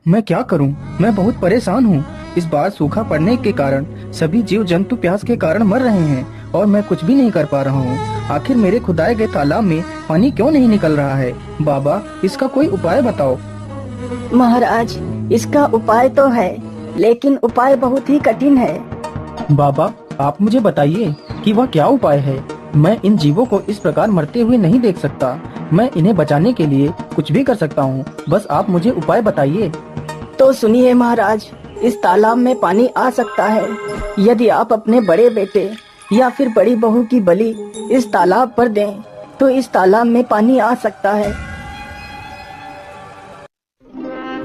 मैं क्या करूं? मैं बहुत परेशान हूं। इस बार सूखा पड़ने के कारण सभी जीव जंतु प्यास के कारण मर रहे हैं और मैं कुछ भी नहीं कर पा रहा हूं। आखिर मेरे खुदाए गए तालाब में पानी क्यों नहीं निकल रहा है? बाबा, इसका कोई उपाय बताओ। महाराज, इसका उपाय तो है, लेकिन उपाय बहुत ही कठिन है। बाबा, आप मुझे बताइए कि वह क्या उपाय है। मैं इन जीवों को इस प्रकार मरते हुए नहीं देख सकता। मैं इन्हें बचाने के लिए कुछ भी कर सकता हूँ, बस आप मुझे उपाय बताइए। तो सुनिए महाराज, इस तालाब में पानी आ सकता है यदि आप अपने बड़े बेटे या फिर बड़ी बहू की बलि इस तालाब पर दें, तो इस तालाब में पानी आ सकता है।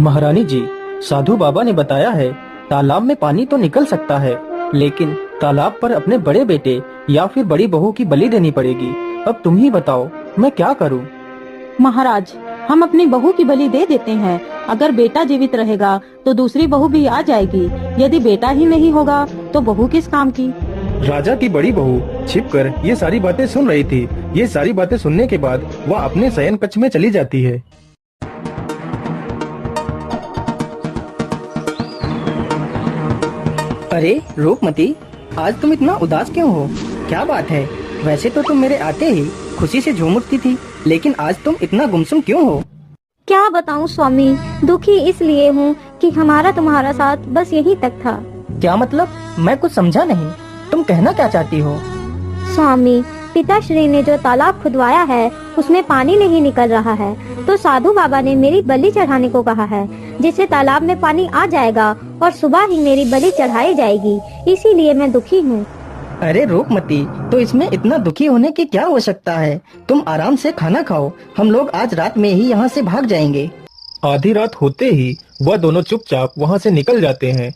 महारानी जी, साधु बाबा ने बताया है तालाब में पानी तो निकल सकता है, लेकिन तालाब पर अपने बड़े बेटे या फिर बड़ी बहू की बलि देनी पड़ेगी। अब तुम ही बताओ, मैं क्या करूं? महाराज, हम अपनी बहू की बलि दे देते हैं। अगर बेटा जीवित रहेगा तो दूसरी बहू भी आ जाएगी। यदि बेटा ही नहीं होगा तो बहू किस काम की? राजा की बड़ी बहू छिपकर ये सारी बातें सुन रही थी। ये सारी बातें सुनने के बाद वह अपने शयन कक्ष में चली जाती है। अरे रूपमती, आज तुम इतना उदास क्यों हो? क्या बात है? वैसे तो तुम मेरे आते ही खुशी से झूम उठती थी, लेकिन आज तुम इतना गुमसुम क्यों हो? क्या बताऊं स्वामी, दुखी इसलिए हूँ कि हमारा तुम्हारा साथ बस यहीं तक था। क्या मतलब? मैं कुछ समझा नहीं। तुम कहना क्या चाहती हो? स्वामी, पिताश्री ने जो तालाब खुदवाया है उसमें पानी नहीं निकल रहा है, तो साधु बाबा ने मेरी बलि चढ़ाने को कहा है, जिससे तालाब में पानी आ जाएगा और सुबह ही मेरी बलि चढ़ाई जाएगी। इसीलिए मैं दुखी हूँ। अरे रूपमती, तो इसमें इतना दुखी होने की क्या आवश्यकता है? तुम आराम से खाना खाओ, हम लोग आज रात में ही यहाँ से भाग जाएंगे। आधी रात होते ही वह दोनों चुपचाप वहाँ से निकल जाते हैं।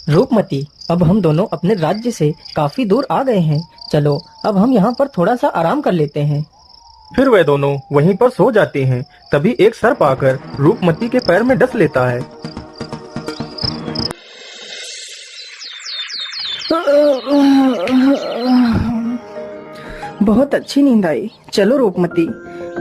रूपमती, अब हम दोनों अपने राज्य से काफी दूर आ गए हैं। चलो अब हम यहाँ पर थोड़ा सा आराम कर लेते हैं। फिर वे दोनों वहीं पर सो जाते हैं। तभी एक सर्प आकर रूपमती के पैर में डस लेता है। बहुत अच्छी नींद आई। चलो रूपमती।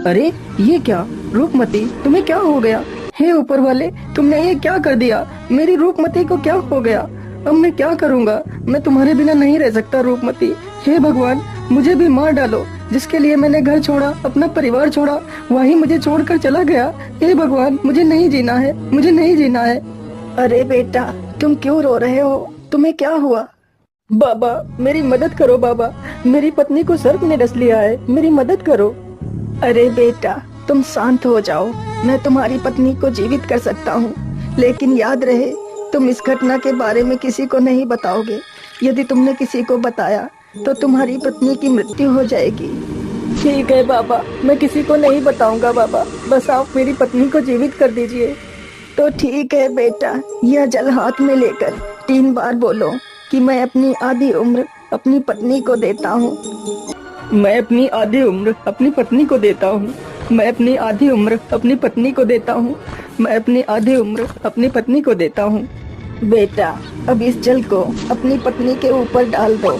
अरे ये क्या रूपमती, तुम्हें क्या हो गया? हे ऊपर वाले, तुमने ये क्या कर दिया? मेरी रूपमती को क्या हो गया? अब मैं क्या करूँगा? मैं तुम्हारे बिना नहीं रह सकता रूपमती। हे भगवान, मुझे भी मार डालो। जिसके लिए मैंने घर छोड़ा, अपना परिवार छोड़ा, वही मुझे छोड़कर चला गया। हे भगवान, मुझे नहीं जीना है, मुझे नहीं जीना है। अरे बेटा, तुम क्यों रो रहे हो? तुम्हें क्या हुआ? बाबा, मेरी मदद करो बाबा। मेरी पत्नी को सर्प ने डस लिया है, मेरी मदद करो। अरे बेटा, तुम शांत हो जाओ। मैं तुम्हारी पत्नी को जीवित कर सकता हूँ, लेकिन याद रहे तुम इस घटना के बारे में किसी को नहीं बताओगे। यदि तुमने किसी को बताया तो तुम्हारी पत्नी की मृत्यु हो जाएगी। ठीक है बाबा, मैं किसी को नहीं बताऊंगा बाबा। बस आप मेरी पत्नी को जीवित कर दीजिए। तो ठीक है बेटा, यह जल हाथ में लेकर 3 बार बोलो कि मैं अपनी आधी उम्र अपनी पत्नी को देता हूँ। मैं अपनी आधी उम्र अपनी पत्नी को देता हूँ। मैं अपनी आधी उम्र अपनी पत्नी को देता हूँ। मैं अपनी आधी उम्र अपनी पत्नी को देता हूँ। बेटा, अब इस जल को अपनी पत्नी के ऊपर डाल दो।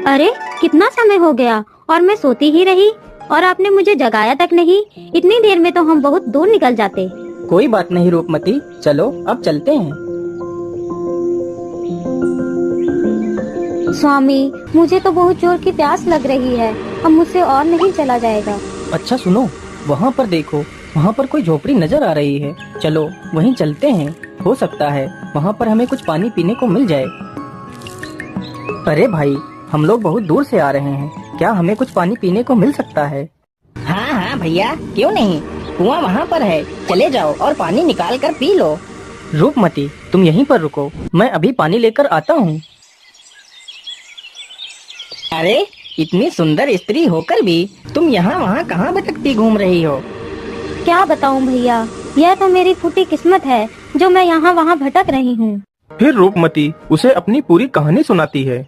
अरे कितना समय हो गया और मैं सोती ही रही और आपने मुझे जगाया तक नहीं। इतनी देर में तो हम बहुत दूर निकल जाते। कोई बात नहीं रूपमती, चलो अब चलते हैं। स्वामी, मुझे तो बहुत जोर की प्यास लग रही है, अब मुझसे और नहीं चला जाएगा। अच्छा सुनो, वहाँ पर देखो, वहाँ पर कोई झोपड़ी नजर आ रही है। चलो वहीं चलते हैं, हो सकता है वहाँ पर हमें कुछ पानी पीने को मिल जाए। अरे भाई, हम लोग बहुत दूर से आ रहे हैं, क्या हमें कुछ पानी पीने को मिल सकता है? हाँ हाँ भैया, क्यों नहीं। कुआं वहाँ पर है, चले जाओ और पानी निकाल कर पी लो। रूपमती, तुम यहीं पर रुको, मैं अभी पानी लेकर आता हूँ। अरे इतनी सुंदर स्त्री होकर भी तुम यहाँ वहाँ कहाँ भटकती घूम रही हो? क्या बताऊं भैया, यह तो मेरी फूटी किस्मत है जो मैं यहाँ वहाँ भटक रही हूँ। फिर रूपमती उसे अपनी पूरी कहानी सुनाती है।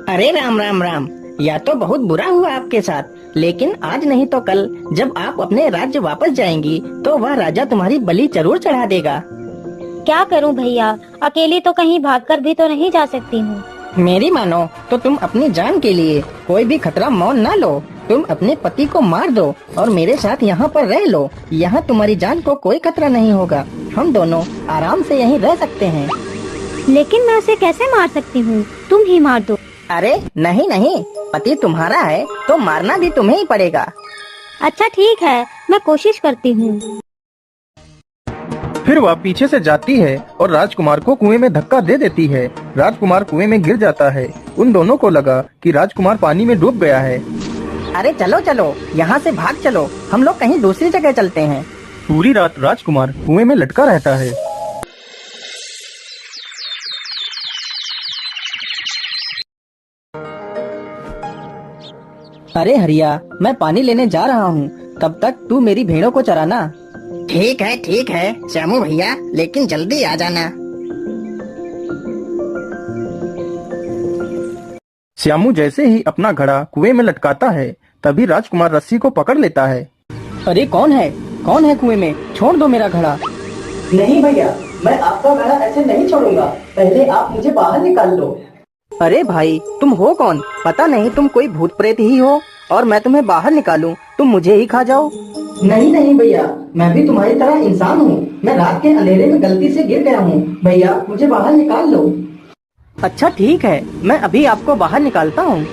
अरे राम राम राम, या तो बहुत बुरा हुआ आपके साथ, लेकिन आज नहीं तो कल जब आप अपने राज्य वापस जाएंगी तो वह राजा तुम्हारी बलि जरूर चढ़ा देगा। क्या करूं भैया, अकेली तो कहीं भागकर भी तो नहीं जा सकती हूँ। मेरी मानो तो तुम अपनी जान के लिए कोई भी खतरा मान ना लो। तुम अपने पति को मार दो और मेरे साथ यहाँ पर रह लो। यहाँ तुम्हारी जान को कोई खतरा नहीं होगा। हम दोनों आराम से यहीं रह सकते हैं। लेकिन मैं उसे कैसे मार सकती हूँ? तुम ही मार दो। अरे नहीं नहीं, पति तुम्हारा है तो मारना भी तुम्हें ही पड़ेगा। अच्छा ठीक है, मैं कोशिश करती हूँ। फिर वह पीछे से जाती है और राजकुमार को कुएं में धक्का दे देती है। राजकुमार कुएं में गिर जाता है। उन दोनों को लगा कि राजकुमार पानी में डूब गया है। अरे चलो चलो, यहाँ से भाग चलो। हम लोग कहीं दूसरी जगह चलते हैं। पूरी रात राजकुमार कुएं में लटका रहता है। अरे हरिया, मैं पानी लेने जा रहा हूँ। तब तक तू मेरी भेड़ों को चराना। ठीक है श्यामू भैया, लेकिन जल्दी आ जाना। श्यामू जैसे ही अपना घड़ा कुएं में लटकाता है, तभी राजकुमार रस्सी को पकड़ लेता है। अरे कौन है कुएं में? छोड़ दो मेरा घड़ा। नहीं भैया, मैं आपका घड़ा ऐसे नहीं छोड़ूंगा। पहले आप मुझे बाहर निकाल दो। अरे भाई, तुम हो कौन? पता नहीं तुम कोई भूत प्रेत ही हो और मैं तुम्हें बाहर निकालूं, तुम मुझे ही खा जाओ। नहीं भैया, मैं भी तुम्हारी तरह इंसान हूँ। मैं रात के अंधेरे में गलती से गिर गया हूँ। भैया मुझे बाहर निकाल लो। अच्छा ठीक है, मैं अभी आपको बाहर निकालता हूँ।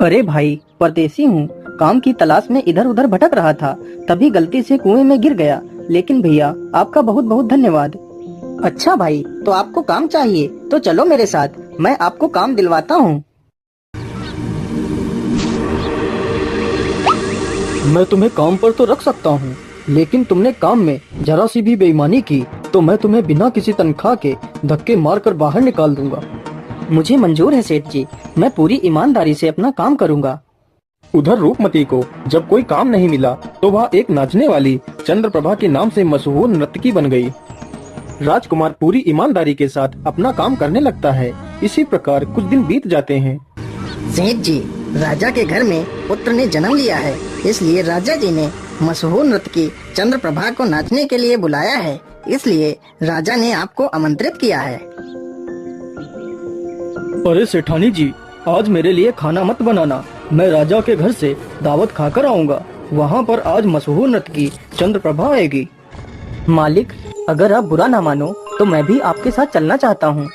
अरे भाई, परदेसी हूँ, काम की तलाश में इधर उधर भटक रहा था, तभी गलती से कुएं में गिर गया। लेकिन भैया आपका बहुत बहुत धन्यवाद। अच्छा भाई, तो आपको काम चाहिए तो चलो मेरे साथ, मैं आपको काम दिलवाता हूँ। मैं तुम्हें काम पर तो रख सकता हूँ, लेकिन तुमने काम में जरा सी भी बेईमानी की तो मैं तुम्हें बिना किसी तनख्वाह के धक्के मारकर बाहर निकाल दूंगा। मुझे मंजूर है सेठ जी, मैं पूरी ईमानदारी से अपना काम करूंगा। उधर रूपमती को जब कोई काम नहीं मिला तो वह एक नाचने वाली चंद्रप्रभा के नाम से मशहूर नर्तकी बन गई। राजकुमार पूरी ईमानदारी के साथ अपना काम करने लगता है। इसी प्रकार कुछ दिन बीत जाते हैं। सेठ जी, राजा के घर में पुत्र ने जन्म लिया है, इसलिए राजा जी ने मशहूर नर्तकी चंद्रप्रभा को नाचने के लिए बुलाया है। इसलिए राजा ने आपको आमंत्रित किया है। अरे सेठानी जी, आज मेरे लिए खाना मत बनाना। मैं राजा के घर से दावत खाकर आऊंगा। वहाँ पर आज मशहूर नर्तकी चंद्रप्रभा आएगी। मालिक, अगर आप बुरा ना मानो तो मैं भी आपके साथ चलना चाहता हूँ।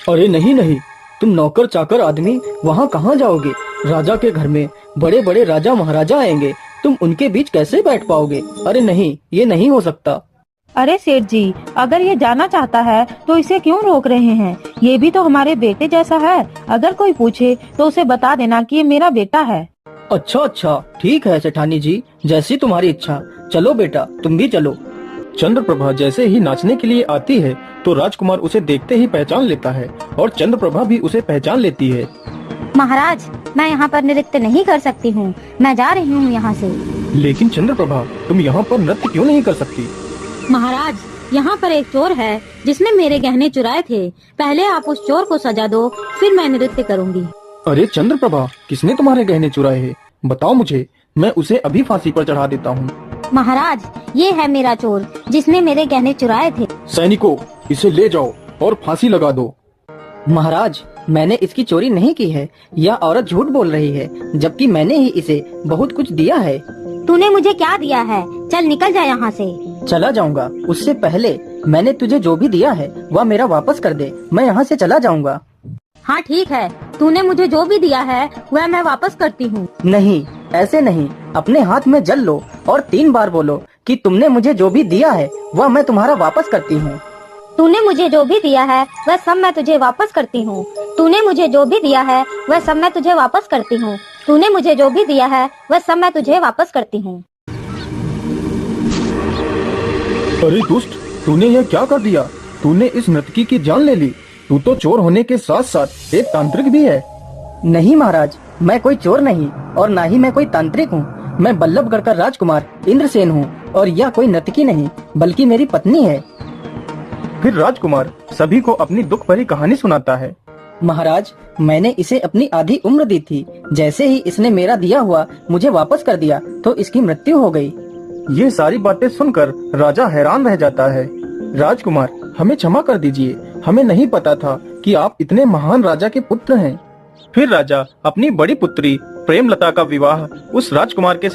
अरे नहीं, तुम नौकर चाकर आदमी वहाँ कहाँ जाओगे? राजा के घर में बड़े बड़े राजा महाराजा आएंगे, तुम उनके बीच कैसे बैठ पाओगे? अरे नहीं, ये नहीं हो सकता। अरे सेठ जी, अगर ये जाना चाहता है तो इसे क्यों रोक रहे हैं? ये भी तो हमारे बेटे जैसा है। अगर कोई पूछे तो उसे बता देना कि ये मेरा बेटा है। अच्छा, ठीक है सेठानी जी, जैसी तुम्हारी इच्छा। चलो बेटा, तुम भी चलो। चंद्रप्रभा जैसे ही नाचने के लिए आती है तो राजकुमार उसे देखते ही पहचान लेता है और चंद्रप्रभा भी उसे पहचान लेती है। महाराज, मैं यहाँ पर नृत्य नहीं कर सकती हूँ, मैं जा रही हूँ यहाँ से। लेकिन चंद्रप्रभा, तुम यहाँ पर नृत्य क्यों नहीं कर सकती? महाराज, यहाँ पर एक चोर है जिसने मेरे गहने चुराए थे। पहले आप उस चोर को सजा दो, फिर मैं नृत्य करूँगी। अरे चंद्रप्रभा, किसने तुम्हारे गहने चुराए हैं? बताओ मुझे, मैं उसे अभी फांसी पर चढ़ा देता हूँ। महाराज, ये है मेरा चोर जिसने मेरे गहने चुराए थे। सैनिकों, इसे ले जाओ और फांसी लगा दो। महाराज, मैंने इसकी चोरी नहीं की है। यह औरत झूठ बोल रही है, जबकि मैंने ही इसे बहुत कुछ दिया है। तूने मुझे क्या दिया है? चल निकल जा यहाँ से। चला जाऊंगा, उससे पहले मैंने तुझे जो भी दिया है वह मेरा वापस कर दे। मैं यहाँ से चला जाऊंगा। हाँ ठीक है, तूने मुझे जो भी दिया है वह मैं वापस करती हूँ। नहीं, ऐसे नहीं। अपने हाथ में जल लो और 3 बार बोलो कि तुमने मुझे जो भी दिया है वह मैं तुम्हारा वापस करती हूँ। तूने मुझे जो भी दिया है वह सब मैं तुझे वापस करती हूँ। तूने मुझे जो भी दिया है वह सब मैं तुझे वापस करती हूँ। तूने मुझे जो भी दिया है वह सब मैं तुझे वापस करती हूँ। अरे दुष्ट, तूने यह क्या कर दिया? तूने इस नर्तकी की जान ले ली। तू तो चोर होने के साथ साथ एक तांत्रिक भी है। नहीं महाराज, मैं कोई चोर नहीं और ना ही मैं कोई तांत्रिक हूँ। मैं बल्लभगढ़ का राजकुमार इंद्रसेन हूँ और यह कोई नर्तकी नहीं बल्कि मेरी पत्नी है। फिर राजकुमार सभी को अपनी दुख भरी कहानी सुनाता है। महाराज, मैंने इसे अपनी आधी उम्र दी थी। जैसे ही इसने मेरा दिया हुआ मुझे वापस कर दिया तो इसकी मृत्यु हो गई। ये सारी बातें सुनकर राजा हैरान रह जाता है। राजकुमार, हमें क्षमा कर दीजिए, हमें नहीं पता था कि आप इतने महान राजा के पुत्र हैं। फिर राजा अपनी बड़ी पुत्री प्रेमलता का विवाह उस राजकुमार के साथ